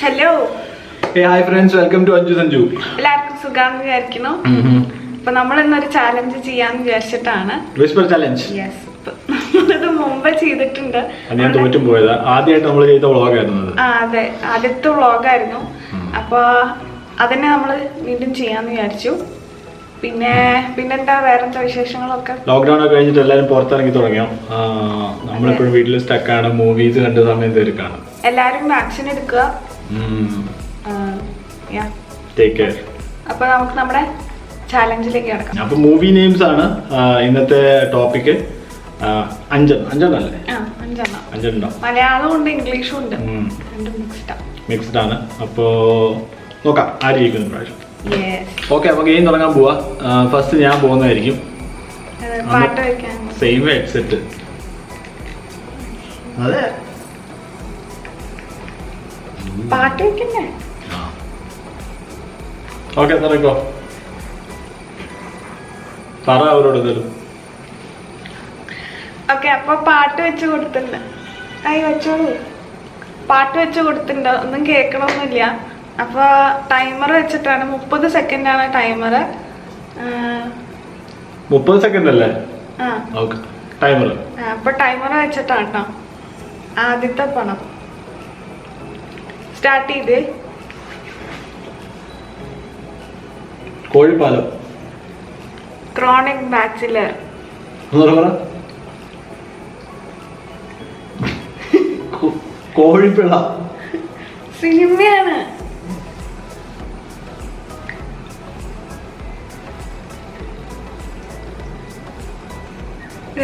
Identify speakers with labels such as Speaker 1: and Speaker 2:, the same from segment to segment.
Speaker 1: Hello.
Speaker 2: Hi friends, welcome to Anju Sanju.
Speaker 1: എല്ലാവർക്കും സുഖാന്ന് വിചാരിക്കുന്നു. അപ്പൊ നമ്മൾ ഇന്നൊരു ചാലഞ്ച് ചെയ്യാന്ന് വിചാരിച്ചിട്ടാണ്.
Speaker 2: Whisper challenge.
Speaker 1: യെസ്. നമ്മളിത് മുമ്പ് ചെയ്തിട്ടുണ്ട്.
Speaker 2: ഞാൻ തോറ്റും പോയതാ. ആദ്യമായിട്ട് നമ്മൾ ചെയ്ത വ്ളോഗായിരുന്നു.
Speaker 1: അതെ, ആദ്യത്തെ വ്ളോഗായിരുന്നു. അപ്പൊ അതിനെ നമ്മൾ വീണ്ടും ചെയ്യാന്ന് വിചാരിച്ചു. പിന്നെന്താ വേറെന്താ വിശേഷങ്ങളൊക്കെ?
Speaker 2: ലോക്ക്ഡൌൺ ഒക്കെ കഴിഞ്ഞിട്ട് എല്ലാവരും പുറത്തിറങ്ങി തുടങ്ങിയോ? നമ്മളിപ്പോഴും വീട്ടിൽ സ്റ്റക്കാണ്. മൂവീസ് കണ്ട സമയം തിരക്കാണ്. എല്ലാരും
Speaker 1: വാക്സിൻ എടുക്കുക.
Speaker 2: Take care.
Speaker 1: അപ്പൊ നമുക്ക് നമ്മുടെ ചാലഞ്ചിലേക്ക് കിടക്കാം.
Speaker 2: അപ്പൊ മൂവി നെയിംസ് ആണ് ഇന്നത്തെ ടോപ്പിക്. അഞ്ചെണ്ണല്ലേ? അഞ്ചെണ്ണോ?
Speaker 1: മലയാളവും ഉണ്ട്, ഇംഗ്ലീഷും ഉണ്ട്,
Speaker 2: മിക്സ്ഡ് ആണ്. അപ്പോ നോക്കാം ആര് ജയിക്കുന്നു പ്രാവശ്യം. ഓക്കെ, അപ്പൊ ഗെയിം തുടങ്ങാൻ പോവാ. ഫസ്റ്റ് ഞാൻ പോകുന്നതായിരിക്കും. Same headset. അതെ,
Speaker 1: പാട്ട് വെക്കണ്ടേ?
Speaker 2: ഓക്കെ, തുടങ്ങിക്കോ. പറ അവരോട് തരും.
Speaker 1: ഓക്കെ, അപ്പൊ പാട്ട് വെച്ച് കൊടുത്തിട്ടുണ്ട്. വെച്ചോളൂ. പാട്ട് വെച്ച് കൊടുത്തിട്ടുണ്ട്. ഒന്നും കേൾക്കണമൊന്നുമില്ല. അപ്പൊ ടൈമർ വെച്ചിട്ടാണ്. 30 സെക്കൻഡാണ് ടൈമർ.
Speaker 2: 30 സെക്കൻഡ് അല്ലേ? ടൈമർ.
Speaker 1: അപ്പൊ ടൈമർ വെച്ചിട്ടാണ് കേട്ടോ. ആദ്യത്തെ പണം സ്റ്റാർട്ട് ചെയ്ത്.
Speaker 2: കോഴിപ്പാലം.
Speaker 1: Chronic bachelor.
Speaker 2: കോഴിപ്പിള്ള.
Speaker 1: സിനിമയാണ്.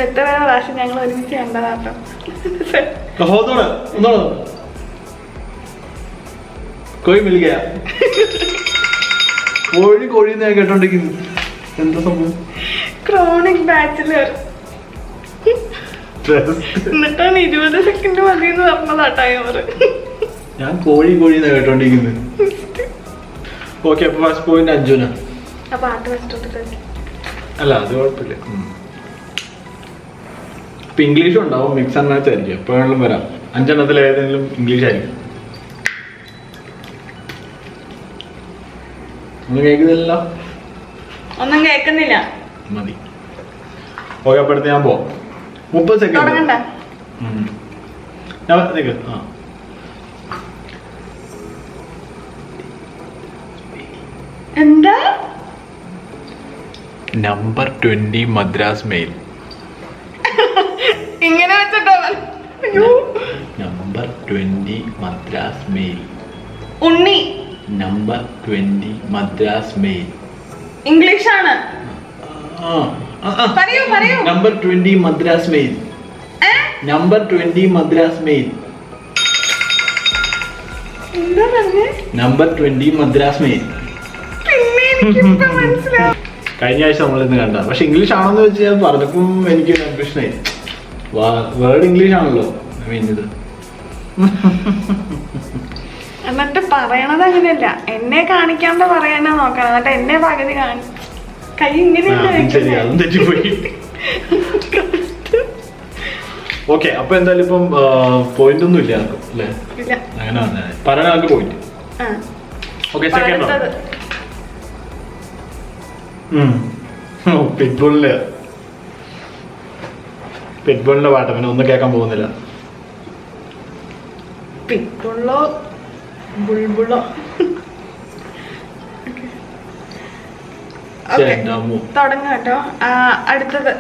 Speaker 1: എത്ര പ്രാവശ്യം ഞങ്ങൾ ഒരുമിച്ച് കണ്ടതാട്ടോ.
Speaker 2: കോഴി മിൽക. കോഴി ഞാൻ കേട്ടോണ്ടിരിക്കുന്നു. എന്താ സംഭവം?
Speaker 1: Chronic bachelor. എന്നിട്ടാണ് 20 സെക്കൻഡ് മതി എന്ന് പറഞ്ഞതാ ടൈമർ.
Speaker 2: ഞാൻ കോഴി കേട്ടോണ്ടിരിക്കുന്നത്. ഓക്കെ, അപ്പൊ ഫസ്റ്റ് പോയിന്റ് അഞ്ജുന. അല്ല, അത് കുഴപ്പമില്ല. ഇപ്പൊ ഇംഗ്ലീഷും ഉണ്ടാവും, മിക്സ് ആൻഡ് മാച്ച് ആയിരിക്കും. എപ്പോഴും വരാം. 5 എണ്ണത്തിൽ ഏതെങ്കിലും ഇംഗ്ലീഷ് ആയിരിക്കും. ഒന്നും കേൾക്കുന്നില്ലല്ലോ.
Speaker 1: ഒന്നും കേൾക്കുന്നില്ല.
Speaker 2: മതി. ഓക്കെ, അപ്പൊ അടുത്ത് ഞാൻ പോവാം. 30 സെക്കൻഡ്.
Speaker 1: എന്താ?
Speaker 2: Number 20 Madras mail.
Speaker 1: ഇങ്ങനെ വെച്ചിട്ടോ?
Speaker 2: Number 20 Madras mail.
Speaker 1: Unni.
Speaker 2: Number 20 Madras mail.
Speaker 1: English ആണ്. പറയൂ.
Speaker 2: Number 20 Madras mail. Number 20 Madras mail.
Speaker 1: എന്താ പറഞ്ഞേ?
Speaker 2: Number 20 Madras mail. കഴിഞ്ഞ ആഴ്ച നമ്മളിന്ന് കണ്ട. പക്ഷെ ഇംഗ്ലീഷ് ആണോന്ന് വെച്ച് ഞാൻ പറഞ്ഞപ്പം എനിക്ക് കൺഫ്യൂഷനായി. വേർഡ് ഇംഗ്ലീഷ് ആണല്ലോ. ഇത്
Speaker 1: എന്നിട്ട് പറയണത് അങ്ങനെയല്ല. എന്നെ കാണിക്കാണ്ട് പറയാനാ നോക്കണം. എന്നിട്ട് എന്നെ പകുതി കൈ ഇങ്ങനെ.
Speaker 2: അതും തെറ്റിപ്പോയി. ഓക്കെ, അപ്പൊ എന്തായാലും ഇപ്പം പോയിന്റ് ഒന്നും ഇല്ല ആർക്കും അല്ലേ? അങ്ങനെ വന്നേ പറയാൻ ആൾക്ക് പോയിന്റ്. Okay, second. പിറ്റ്ബുളിന്റെ പാട്ട് പിന്നെ ഒന്നും കേൾക്കാൻ പോകുന്നില്ല.
Speaker 1: പിറ്റ്ബുള്ളോ ബുൾബുളോ? തുടങ്ങാം കേട്ടോ. അടുത്തത്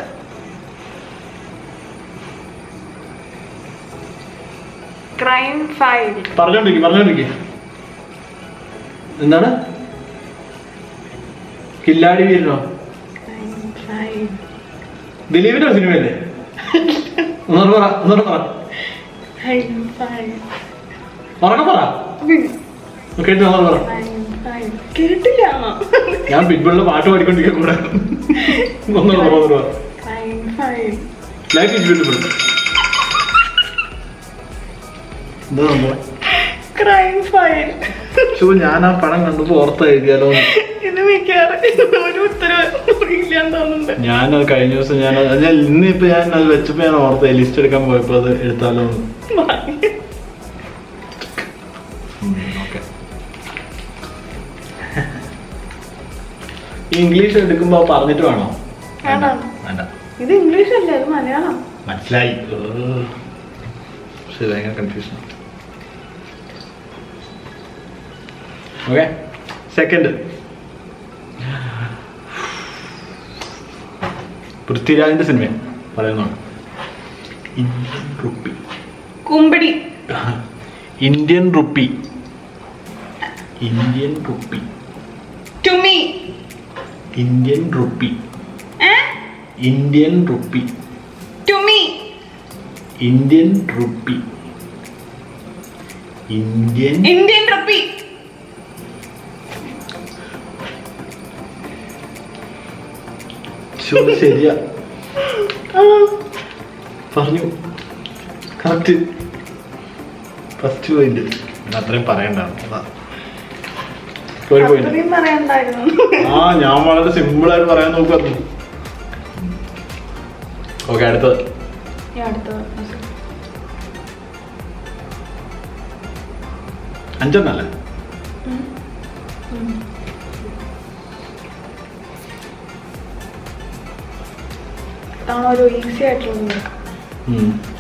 Speaker 1: ക്രൈം ഫയൽ.
Speaker 2: പറഞ്ഞോണ്ടിരിക്കും. എന്താണ്? കില്ലാടി വീരനോ? ദിലീപിന്റെ സിനിമയല്ലേ? ഒന്നോട് പറ.
Speaker 1: കേട്ടില്ല.
Speaker 2: ഞാൻ പിറ്റ്ബുളിന്റെ പാട്ട് പാടിക്കൊണ്ടിരിക്കാൻ കൂടെ. Life is beautiful.
Speaker 1: Crime file.
Speaker 2: ഞാൻ ആ പടം കണ്ടപ്പോ ഓർത്ത് എഴുതിയാലോ. ഞാനത് കഴിഞ്ഞ ദിവസം ഇന്നിപ്പോ ഞാൻ അത് വെച്ചപ്പോ ഞാൻ ഓർത്ത ലിസ്റ്റ് എടുക്കാൻ പോയപ്പോ അത് എടുത്താലോ. ഈ ഇംഗ്ലീഷ് എടുക്കുമ്പോ പറഞ്ഞിട്ട് വേണോ?
Speaker 1: വേണ്ട.
Speaker 2: വേണ്ട.
Speaker 1: ഇത് ഇംഗ്ലീഷ് അല്ലേ, അത് മലയാളം.
Speaker 2: മനസ്സിലായി. പക്ഷെ ഭയങ്കര കൺഫ്യൂഷൻ. Okay, second. പൃഥ്വിരാജിന്റെ സിനിമ പറയുന്നതാണ്. Indian rupee.
Speaker 1: Kumbidi.
Speaker 2: Indian rupee. Indian rupee.
Speaker 1: ടുമി.
Speaker 2: Indian rupee. Indian rupee.
Speaker 1: ടുമി.
Speaker 2: Indian rupee. Indian
Speaker 1: rupee.
Speaker 2: ശരിയാ പറഞ്ഞു. കറക്റ്റ്. First point. അത്രയും പറയണ്ടായിരുന്നു. ഒരു പോയിന്റ്. ആ, ഞാൻ വളരെ സിമ്പിൾ ആയിട്ട് പറയാൻ നോക്കുന്നു. ഓക്കെ, അടുത്തത്. അഞ്ചെണ്ണല്ലേ?
Speaker 1: ഒരു ഈസി ആയിട്ടുള്ള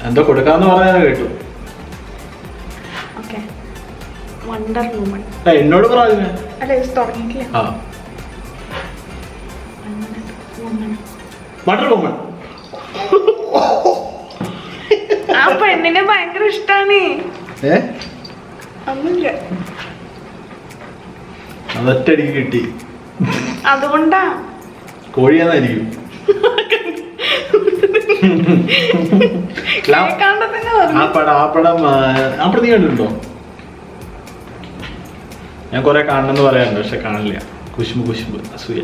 Speaker 2: എന്താ കൊടുക്കാന്ന് പറയാൻ കേട്ടു.
Speaker 1: Wonder woman.
Speaker 2: എന്നോട് പറഞ്ഞു.
Speaker 1: അല്ല, തുടങ്ങിയിട്ടില്ല.
Speaker 2: Wonder woman.
Speaker 1: ആ പെണ്ണിനെ ഭയങ്കര ഇഷ്ടാണ്. ഒന്നുമില്ല,
Speaker 2: അതൊറ്റടിക്ക് കിട്ടി.
Speaker 1: അതുകൊണ്ടാ.
Speaker 2: കോഴിയാന്നായിരിക്കും. ആ പടം നീ കണ്ടിട്ടുണ്ടോ? ഞാൻ കൊറേ കാണണമെന്ന് പറയാറുണ്ട്, പക്ഷെ കാണില്ല. കുശുമ്പ് അസൂയ.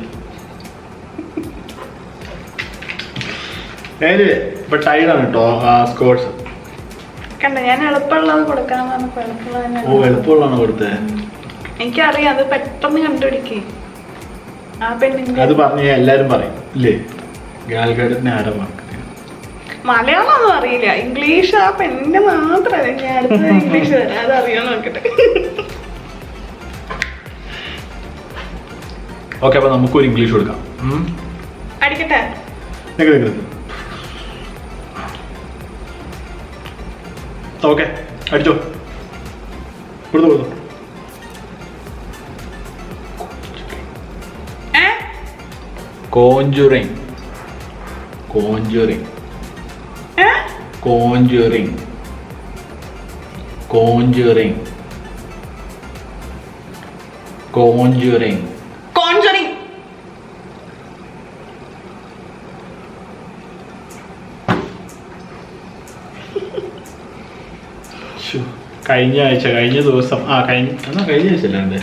Speaker 2: ഇപ്പൊ ടൈഡാണ് കേട്ടോ സ്കോർട്സ്.
Speaker 1: കണ്ട, ഞാൻ എളുപ്പമുള്ളത് കൊടുക്കാന്ന്.
Speaker 2: എളുപ്പമുള്ളതാണ് കൊടുത്തേ.
Speaker 1: എനിക്കറിയാം, അത് പെട്ടെന്ന് കണ്ടുപിടിക്കേ. ആ പെണ്ണിന്റെ
Speaker 2: അത് പറഞ്ഞ എല്ലാരും പറയും ഇല്ലേ? ഗാൽഗഡിന് ആരാ മാർക്ക്?
Speaker 1: മലയാളം ഒന്നും അറിയില്ല, ഇംഗ്ലീഷ്. ആ പെണ്ണിന്റെ മാത്രമല്ല. ഞാൻ അടുത്ത ഇംഗ്ലീഷ് തരാം, അത് അറിയാൻ നോക്കട്ടെ.
Speaker 2: ഓക്കെ, അപ്പൊ നമുക്കൊരു ഇംഗ്ലീഷ് കൊടുക്കാം.
Speaker 1: അടിക്കട്ടെ?
Speaker 2: ഓക്കെ, അടിച്ചോ. കൊടുത്തു. കോഞ്ചുറിങ്. കോഞ്ചുറിങ്. കോഞ്ചുറിങ്. കോഞ്ചുറിങ്. കോഞ്ചുറിങ്.
Speaker 1: കോഞ്ചറിങ്.
Speaker 2: കഴിഞ്ഞ ദിവസം കഴിഞ്ഞ ആഴ്ച അല്ലാണ്ട്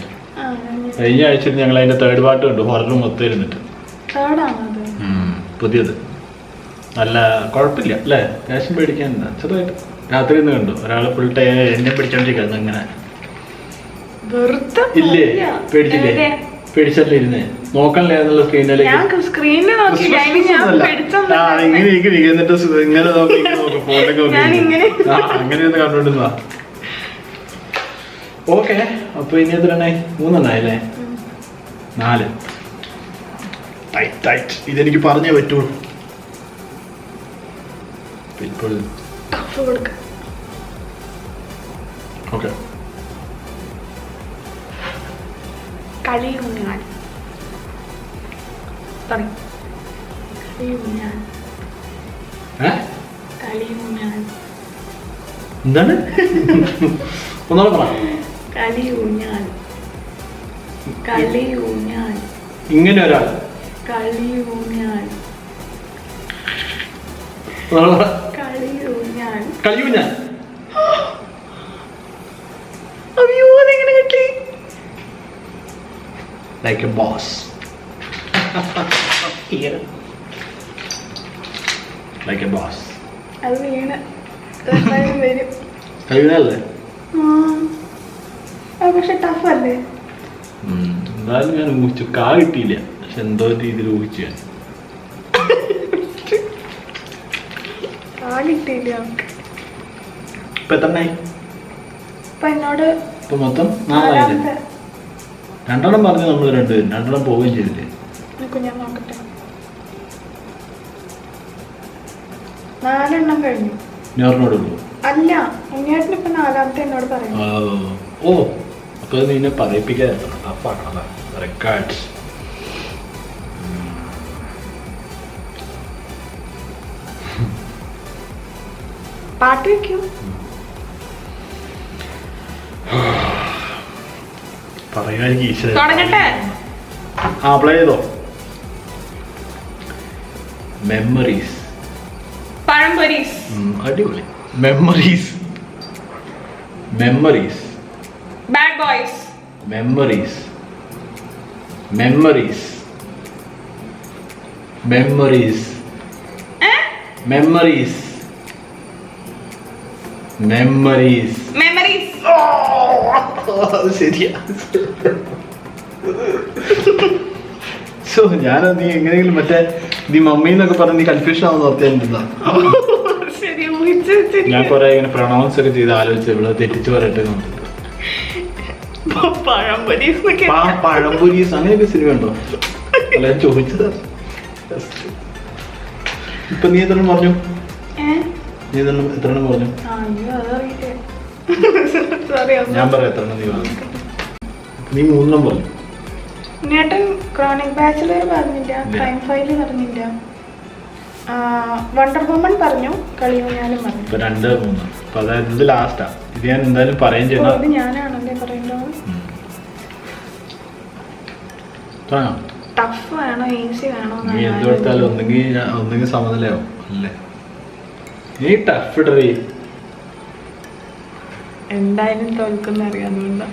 Speaker 2: കഴിഞ്ഞ ആഴ്ച ഞങ്ങൾ അതിന്റെ തേർഡ് പാർട്ട് കണ്ടു. ഹൊറർ മൊത്തം ഇരുന്നിട്ട്. പുതിയത് നല്ല കുഴപ്പമില്ല അല്ലേ? ക്യാഷും പേടിക്കാൻ ചെറുതായിട്ട് രാത്രി നിന്ന് കണ്ടു. ഒരാള് ഫുൾ ടൈം എന്നെ പിടിച്ചോണ്ടിരിക്കുന്നു. ഇങ്ങനെ ഇല്ലേ? പേടിച്ചില്ലേ? പേടിച്ചല്ലേ ഇരുന്നേ? നോക്കണല്ലേ എന്നുള്ള സ്ക്രീനിലേക്ക്. എന്നിട്ട് ഇങ്ങനെ നോക്കി ഫോണിലേക്ക് നോക്കി അങ്ങനെ ഒന്ന് കണ്ടോണ്ടിരുന്നാ. ഓക്കെ, അപ്പൊ ഇനി എത്രണ്ണായി? 3 എണ്ണായില്ലേ? 4. ടൈറ്റ്. ഇതെനിക്ക് പറഞ്ഞേ പറ്റുള്ളൂ. ഇപ്പോൾ ഓക്കെ.
Speaker 1: കളിയൂഞ്ഞാൽ.
Speaker 2: എന്താണ്? ഒന്നാമത് പറ.
Speaker 1: കളിയൂഞ്ഞാൽ. കളിയൂഞ്ഞാൽ.
Speaker 2: ഇങ്ങനെ ഒരാൾ.
Speaker 1: കളിയൂഞ്ഞാൽ. കളിയൂഞ്ഞാൽ.
Speaker 2: കളിയൂഞ്ഞാൽ.
Speaker 1: അയ്യോ, അതെങ്ങനെ കിട്ടി?
Speaker 2: Like a boss. Here. Like a boss.
Speaker 1: അത് വീണ് വരും.
Speaker 2: കഴിയുന്നല്ലേ?
Speaker 1: പക്ഷെ ടഫ് അല്ലേ?
Speaker 2: എന്തായാലും ഞാൻ ഊഹിച്ചു. കിട്ടിയില്ല, പക്ഷെ എന്തോ രീതിയിൽ ഊഹിച്ചു ഞാൻ.
Speaker 1: കിട്ടിയില്ല.
Speaker 2: ഇപ്പൊ എത്രണ്ണായി?
Speaker 1: എന്നോട്
Speaker 2: ഇപ്പൊ മൊത്തം 4 2 പറഞ്ഞു. നമ്മൾ 2 പോവുകയും ചെയ്തില്ലേ?
Speaker 1: ഞാൻ നോക്കട്ടെ. 4 എണ്ണം കഴിഞ്ഞു. അല്ല, ഉണ്ണിയേട്ടൻ ഇപ്പൊ 4ാമത്തെ എന്നോട് പറയുന്നു.
Speaker 2: ഓ, അപ്പൊ നിന്നെ പറയിപ്പിക്കാതെ അപ്പാണ് റെക്കോർഡ്സ്.
Speaker 1: പാട്ട് വെക്കൂ. തുടങ്ങട്ടെ.
Speaker 2: പ്ലേ ചെയ്തോ. മെമ്മറീസ്.
Speaker 1: പഴംപൊരീസ്.
Speaker 2: അടിപൊളി. Memories. Memories.
Speaker 1: Bad boys.
Speaker 2: Memories. Memories. Memories. Memories. Memories.
Speaker 1: Memories.
Speaker 2: ശരിയാ. സോ ഞാൻ നീ എങ്ങനെയെങ്കിലും മറ്റേ നീ മമ്മി എന്നൊക്കെ പറഞ്ഞ് നീ കൺഫ്യൂഷൻ ആവുന്ന ഓർത്തിയാ. ഞാൻ കൊറേ ഇങ്ങനെ പ്രൊണൗൺസ് ഒക്കെ ചെയ്ത് ആലോചിച്ച് ഇവിടെ തെറ്റിച്ച് പറയട്ടെ. പഴംപൊരീസ് അങ്ങനെയൊക്കെ സിനിമ ഉണ്ടോ? അല്ല, ഞാൻ ചോദിച്ചത്. ഇപ്പൊ നീ എത്ര പറഞ്ഞു? നീ എത്ര പറഞ്ഞു? ഞാൻ പറയാം എത്ര നീ പറഞ്ഞു. നീ 3 പറഞ്ഞു.
Speaker 1: നേട്ടൻ ക്രോണിക് ബാച്ചിലർ പറഞ്ഞില്ല, ക്രൈം ഫയൽ പറഞ്ഞില്ല, വണ്ടർ വുമൺ പറഞ്ഞു, കളിയൂഞ്ഞാലും പറഞ്ഞു.
Speaker 2: 2, 3. അപ്പൊ അതായത് ഇത് ലാസ്റ്റാ. ഇത് ഞാൻ എന്തായാലും പറയും ചെയ്യണം.
Speaker 1: ഞാനാണല്ലേ പറയുന്നത്. ടഫ് വേണോ ഈസി വേണോ?
Speaker 2: നീ എന്ത് കൊടുത്താലും ഒന്നെങ്കിൽ സമനിലയാവും അല്ലേ? നീ ടഫ് ഇടറി.
Speaker 1: എന്തായാലും തോൽക്കുന്ന അറിയാവുന്ന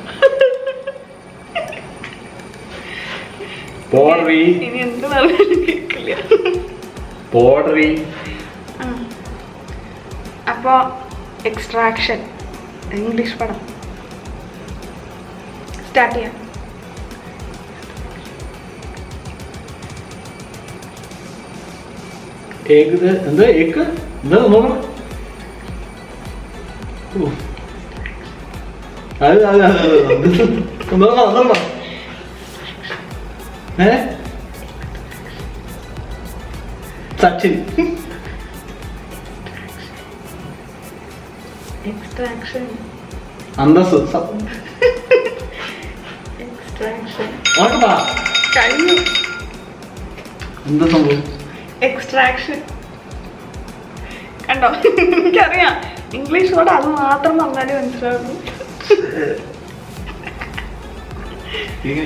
Speaker 1: ഇനി എന്ത് പറഞ്ഞാലും കേൾക്കില്ല. അപ്പോ എക്സ്ട്രാക്ഷൻ ഇംഗ്ലീഷ് പടം സ്റ്റാർട്ട് ചെയ്യാം.
Speaker 2: സച്ചിൻ.
Speaker 1: എക്സ്ട്രാക്ഷൻ.
Speaker 2: അന്തസ്.
Speaker 1: എക്സ്ട്രാക്ഷൻ
Speaker 2: കഴിഞ്ഞു. എന്താ സംഭവം?
Speaker 1: എക്സ്ട്രാക്ഷൻ കണ്ടോ? എനിക്കറിയാം ഇംഗ്ലീഷ് വേർഡ് അത് മാത്രം പറഞ്ഞാലേ മനസ്സിലാകും. പിന്നെ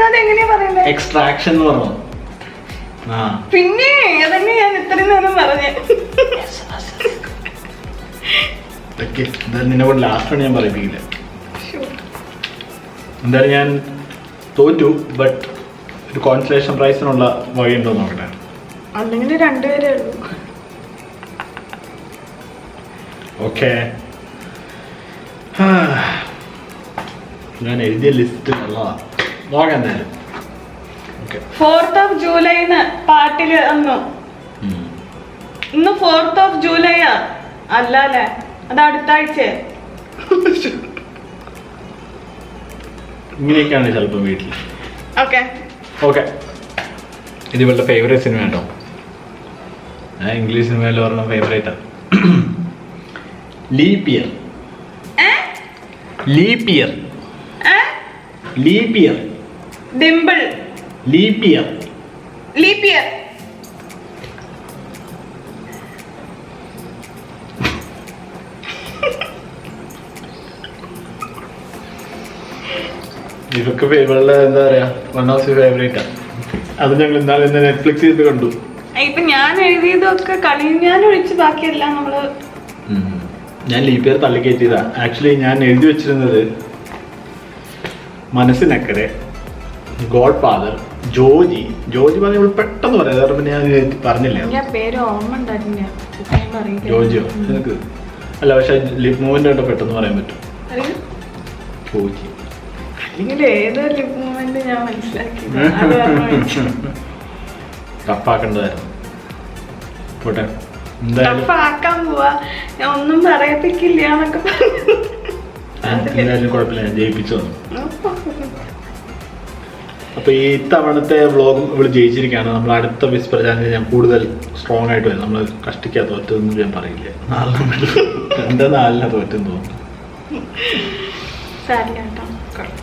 Speaker 1: അതെങ്ങനെയാ പറയുന്നത്?
Speaker 2: എക്സ്ട്രാക്ഷൻ എന്ന് പറഞ്ഞു.
Speaker 1: പിന്നെ അതന്നെ ഞാൻ ഇത്രയും നേരം പറഞ്ഞേ.
Speaker 2: നിന്നെ കൊണ്ട് ലാസ്റ്റ് ഞാൻ പറയിപ്പിക്കില്ല. എന്തായാലും ഞാൻ തോറ്റു. ബട്ട് ഒരു കോൺസലേഷൻ പ്രൈസിനുള്ള വഴിയുണ്ടോ നോക്കട്ടെ.
Speaker 1: അല്ലെങ്കിൽ 2 പേരേ ഉള്ളൂ.
Speaker 2: ഓക്കെ, ഞാൻ എഴുതിയ ലിസ്റ്റ് ഉള്ളതാ. നോക്കാം എന്തായാലും.
Speaker 1: 4th of July പാട്ടില് അന്നു. ഇന്ന് 4th of July അല്ലേ? അത് അടുത്ത ആഴ്ച.
Speaker 2: ഇങ്ങനെയൊക്കെയാണ് ചിലപ്പോൾ വീട്ടിൽ.
Speaker 1: ഓക്കെ,
Speaker 2: ഇത് ഇവളുടെ ഫേവറേറ്റ് സിനിമ കേട്ടോ. ഇംഗ്ലീഷ് സിനിമയിൽ പറഞ്ഞ ഫേവറേറ്റാ. Leap year. Leap year. Leap year.
Speaker 1: Dimple.
Speaker 2: Leap year.
Speaker 1: Leap year.
Speaker 2: ഇതൊക്കെ ഇവളുടെ എന്താ പറയാ വൺ ഓഫ് ദി ഫേവറേറ്റാ. അത് ഞങ്ങൾ ഇന്നാളെ നെറ്റ്ഫ്ലിക്സ് ചെയ്ത് കണ്ടു.
Speaker 1: ഇപ്പൊ ഞാൻ എഴുതിയതൊക്കെ കളിഞ്ഞാൻ ഒഴിച്ച് ബാക്കിയെല്ലാം നമ്മള്.
Speaker 2: ഞാൻ ലീപ് ഇയർ തള്ളിക്കയറ്റിയതാ. ആക്ച്വലി ഞാൻ എഴുതി വെച്ചിരുന്നത് മനസ്സിനക്കരെ, ഗോഡ് ഫാദർ, ജോജി. ജോജി പറഞ്ഞ പെട്ടെന്ന് പറയാം. അതാണ് പിന്നെ ഞാൻ പറഞ്ഞില്ല.
Speaker 1: പേര് ഓർമ്മ ഉണ്ടായിരുന്നില്ല.
Speaker 2: ജോജിയോ നിനക്ക്? അല്ല, പക്ഷെ ലിപ് മൂവ്മെന്റ് ആയിട്ട് പെട്ടെന്ന് പറയാൻ പറ്റും. ജോജി
Speaker 1: അല്ലെങ്കിൽ ഏതോ ലിപ് മൂവ്മെന്റ് ഞാൻ മനസ്സിലാക്കി.
Speaker 2: ടഫാക്കണ്ടായിരുന്നു. പോട്ടെ,
Speaker 1: ടഫാക്കാൻ പോവാ. ഞാൻ ഒന്നും പറയിപ്പിക്കില്ല എന്നൊക്കെ പറഞ്ഞു.
Speaker 2: 3 കുഴപ്പമില്ല, ഞാൻ ജയിപ്പിച്ചു. അപ്പോൾ ഈ ഇത്തവണത്തെ വ്ളോഗും ഇവിടെ ജയിച്ചിരിക്കുകയാണ്. നമ്മൾ അടുത്ത വിസ്പർ ചാനലിൽ ഞാൻ കൂടുതൽ സ്ട്രോങ് ആയിട്ട് വരും. നമ്മൾ കഷ്ടിക്കാത്ത തോറ്റൊന്നും ഞാൻ പറയില്ല. 2-4 തോറ്റെന്ന് തോന്നുന്നു.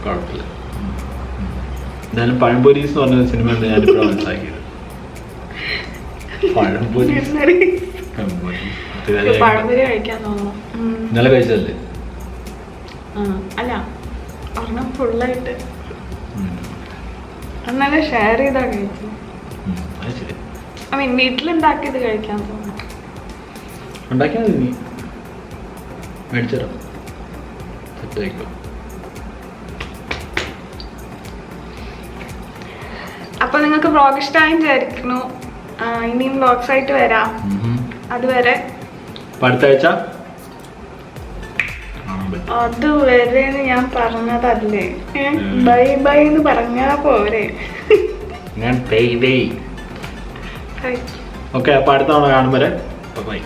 Speaker 2: കുഴപ്പമില്ല. എന്തായാലും പഴംപൊരീസ് എന്ന് പറഞ്ഞ സിനിമ ഉണ്ട് ഞാനിപ്പോൾ മനസ്സിലാക്കിയത്.
Speaker 1: പഴംപൊരി കഴിക്കാൻ തോന്നുന്നു.
Speaker 2: ഇന്നലെ കഴിച്ചതല്ലേ?
Speaker 1: അല്ല ഒരെണ്ണം ഫുള്ളായിട്ട് എന്നാലും ഷെയർ ചെയ്താ കഴിച്ചു. ഐ മീൻ വീട്ടിലുണ്ടാക്കിയത് കഴിക്കാൻ തോന്നുന്നു.
Speaker 2: ഉണ്ടാക്കിയാൽ മതി, നീ മേടിച്ചോ സെറ്റായിക്കോ.
Speaker 1: അപ്പൊ നിങ്ങൾക്ക് വ്ളോഗ് ഇഷ്ടമായി വിചാരിക്കുന്നു. ഇനിയും വ്ളോഗ്സ് ആയിട്ട് വരാം. അതുവരെ
Speaker 2: അടുത്ത ആഴ്ച
Speaker 1: അതുവരെ ഞാൻ പറഞ്ഞതല്ലേ, ബൈ ബൈ എന്ന് പറഞ്ഞാ പോരെ.
Speaker 2: ഓക്കെ, അപ്പൊ അടുത്ത തവണ കാണും വരെ ബൈ.